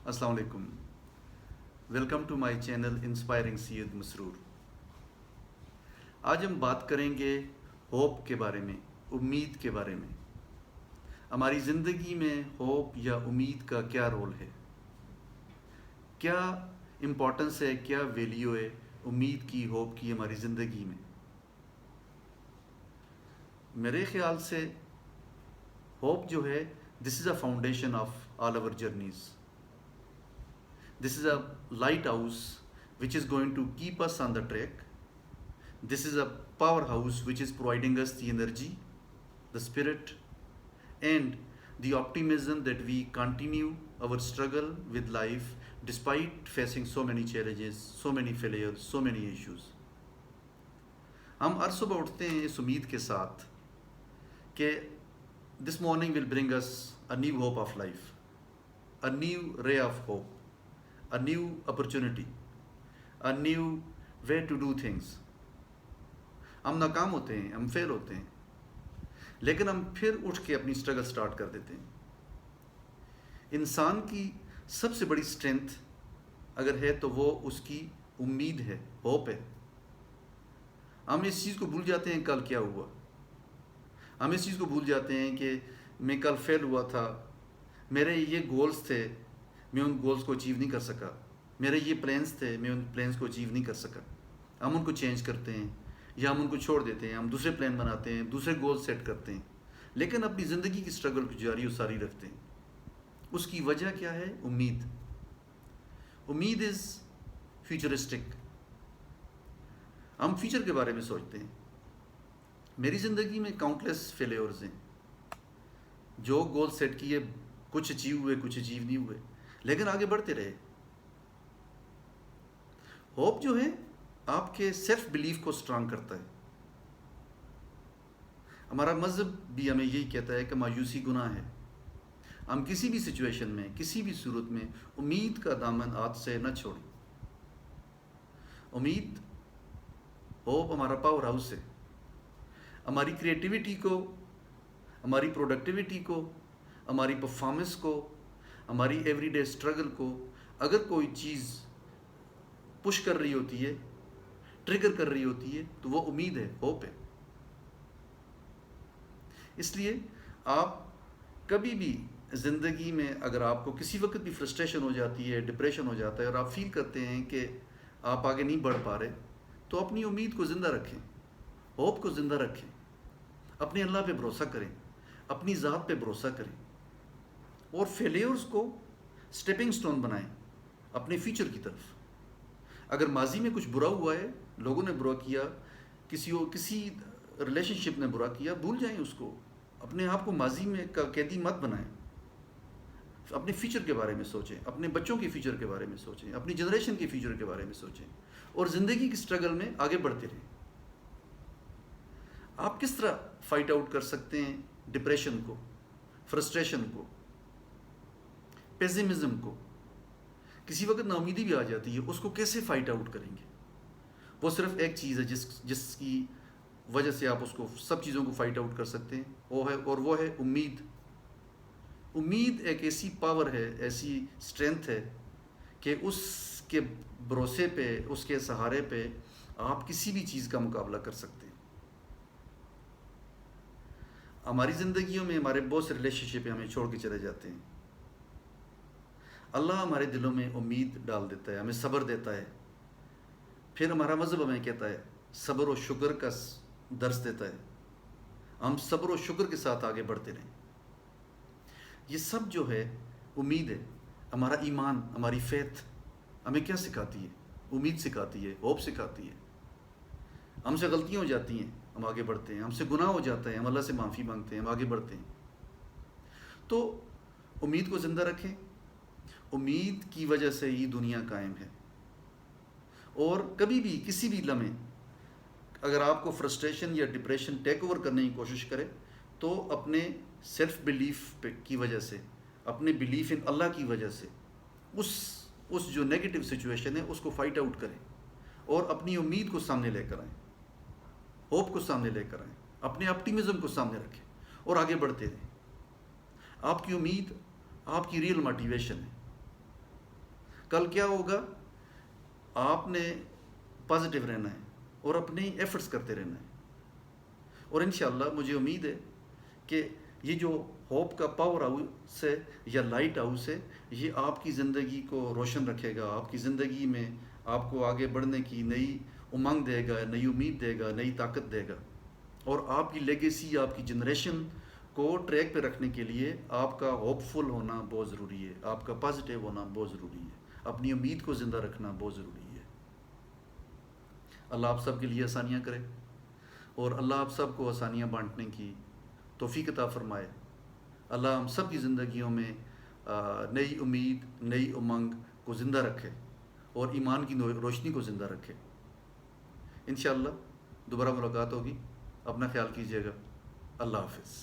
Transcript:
السلام علیکم. Welcome to my channel inspiring Syed Masroor. آج ہم بات کریں گے ہوپ کے بارے میں، امید کے بارے میں. ہماری زندگی میں ہوپ یا امید کا کیا رول ہے، کیا امپورٹنس ہے، کیا ویلیو ہے امید کی، ہوپ کی ہماری زندگی میں. میرے خیال سے ہوپ جو ہے، this is a foundation of all our journeys. This is a lighthouse which is going to keep us on the track. This is a powerhouse which is providing us the energy, the spirit, and the optimism that we continue our struggle with life despite facing so many challenges, so many failures, so many issues. ہم ہر صبح اٹھتے ہیں اس امید کے ساتھ کہ this morning will bring us a new hope of life, a new ray of hope, a new opportunity, a new way to do things. ہم ناکام ہوتے ہیں، ہم فیل ہوتے ہیں، لیکن ہم پھر اٹھ کے اپنی اسٹرگل سٹارٹ کر دیتے ہیں. انسان کی سب سے بڑی اسٹرینتھ اگر ہے تو وہ اس کی امید ہے، ہوپ ہے. ہم اس چیز کو بھول جاتے ہیں کل کیا ہوا. ہم اس چیز کو بھول جاتے ہیں کہ میں کل فیل ہوا تھا، میرے یہ گولز تھے، میں ان گولز کو اچیو نہیں کر سکا. میرے یہ پلانس تھے، میں ان پلانس کو اچیو نہیں کر سکا. ہم ان کو چینج کرتے ہیں یا ہم ان کو چھوڑ دیتے ہیں، ہم دوسرے پلان بناتے ہیں، دوسرے گول سیٹ کرتے ہیں، لیکن اپنی زندگی کی اسٹرگل کو جاری و ساری رکھتے ہیں. اس کی وجہ کیا ہے؟ امید. امید از فیوچرسٹک. ہم فیوچر کے بارے میں سوچتے ہیں. میری زندگی میں کاؤنٹلیس فیلیورز ہیں. جو گول سیٹ کیے، کچھ اچیو ہوئے، کچھ اچیو نہیں ہوئے، لیکن آگے بڑھتے رہے. ہوپ جو ہے آپ کے سیلف بلیف کو اسٹرانگ کرتا ہے. ہمارا مذہب بھی ہمیں یہی کہتا ہے کہ مایوسی گناہ ہے. ہم کسی بھی سچویشن میں، کسی بھی صورت میں امید کا دامن ہاتھ سے نہ چھوڑیں. امید، ہوپ ہمارا پاور ہاؤس ہے. ہماری کریٹیوٹی کو، ہماری پروڈکٹیوٹی کو، ہماری پرفارمنس کو، ہماری ایوری ڈے اسٹرگل کو اگر کوئی چیز پش کر رہی ہوتی ہے، ٹریگر کر رہی ہوتی ہے، تو وہ امید ہے، ہوپ ہے. اس لیے آپ کبھی بھی زندگی میں اگر آپ کو کسی وقت بھی فرسٹریشن ہو جاتی ہے، ڈپریشن ہو جاتا ہے، اور آپ فیل کرتے ہیں کہ آپ آگے نہیں بڑھ پا رہے، تو اپنی امید کو زندہ رکھیں، ہوپ کو زندہ رکھیں. اپنے اللہ پہ بھروسہ کریں، اپنی ذات پہ بھروسہ کریں، اور فیلیورز کو اسٹیپنگ سٹون بنائیں اپنے فیوچر کی طرف. اگر ماضی میں کچھ برا ہوا ہے، لوگوں نے برا کیا، کسی ریلیشن شپ نے برا کیا، بھول جائیں اس کو. اپنے آپ کو ماضی میں کا قیدی مت بنائیں. اپنے فیوچر کے بارے میں سوچیں، اپنے بچوں کے فیوچر کے بارے میں سوچیں، اپنی جنریشن کے فیوچر کے بارے میں سوچیں، اور زندگی کی اسٹرگل میں آگے بڑھتے رہیں. آپ کس طرح فائٹ آؤٹ کر سکتے ہیں ڈپریشن کو، فرسٹریشن کو، پیسمزم کو؟ کسی وقت نا امیدی بھی آ جاتی ہے، اس کو کیسے فائٹ آؤٹ کریں گے؟ وہ صرف ایک چیز ہے جس کی وجہ سے آپ اس کو، سب چیزوں کو فائٹ آؤٹ کر سکتے ہیں، وہ ہے امید. امید ایک ایسی پاور ہے، ایسی اسٹرینتھ ہے کہ اس کے بھروسے پہ، اس کے سہارے پہ آپ کسی بھی چیز کا مقابلہ کر سکتے ہیں. ہماری زندگیوں میں ہمارے بہت سے ریلیشن شپ ہمیں چھوڑ کے چلے جاتے ہیں. اللہ ہمارے دلوں میں امید ڈال دیتا ہے، ہمیں صبر دیتا ہے. پھر ہمارا مذہب ہمیں کہتا ہے، صبر و شکر کا درس دیتا ہے. ہم صبر و شکر کے ساتھ آگے بڑھتے رہیں. یہ سب جو ہے امید ہے. ہمارا ایمان، ہماری فیتھ ہمیں کیا سکھاتی ہے؟ امید سکھاتی ہے، ہوپ سکھاتی ہے. ہم سے غلطیاں ہو جاتی ہیں، ہم آگے بڑھتے ہیں. ہم سے گناہ ہو جاتا ہے، ہم اللہ سے معافی مانگتے ہیں، ہم آگے بڑھتے ہیں. تو امید کو زندہ رکھیں. امید کی وجہ سے ہی دنیا قائم ہے. اور کبھی بھی کسی بھی لمحے اگر آپ کو فرسٹریشن یا ڈپریشن ٹیک اوور کرنے کی کوشش کرے، تو اپنے سیلف بلیف کی وجہ سے، اپنے بلیف ان اللہ کی وجہ سے اس جو نیگیٹو سچویشن ہے اس کو فائٹ آؤٹ کریں، اور اپنی امید کو سامنے لے کر آئیں، ہوپ کو سامنے لے کر آئیں، اپنے آپٹیمزم کو سامنے رکھیں اور آگے بڑھتے رہیں. آپ کی امید آپ کی ریئل موٹیویشن ہے. کل کیا ہوگا؟ آپ نے پازیٹیو رہنا ہے اور اپنی ایفرٹس کرتے رہنا ہے، اور انشاءاللہ مجھے امید ہے کہ یہ جو ہوپ کا پاور ہاؤس ہے یا لائٹ ہاؤس ہے، یہ آپ کی زندگی کو روشن رکھے گا، آپ کی زندگی میں آپ کو آگے بڑھنے کی نئی امنگ دے گا، نئی امید دے گا، نئی طاقت دے گا، اور آپ کی لیگیسی، آپ کی جنریشن کو ٹریک پہ رکھنے کے لیے آپ کا ہوپ فل ہونا بہت ضروری ہے، آپ کا پازیٹیو ہونا بہت ضروری ہے، اپنی امید کو زندہ رکھنا بہت ضروری ہے۔ اللہ آپ سب کے لیے آسانیاں کرے، اور اللہ آپ سب کو آسانیاں بانٹنے کی توفیق عطا فرمائے۔ اللہ ہم سب کی زندگیوں میں نئی امید، نئی امنگ کو زندہ رکھے، اور ایمان کی روشنی کو زندہ رکھے۔ انشاءاللہ دوبارہ ملاقات ہوگی، اپنا خیال کیجیے گا۔ اللہ حافظ۔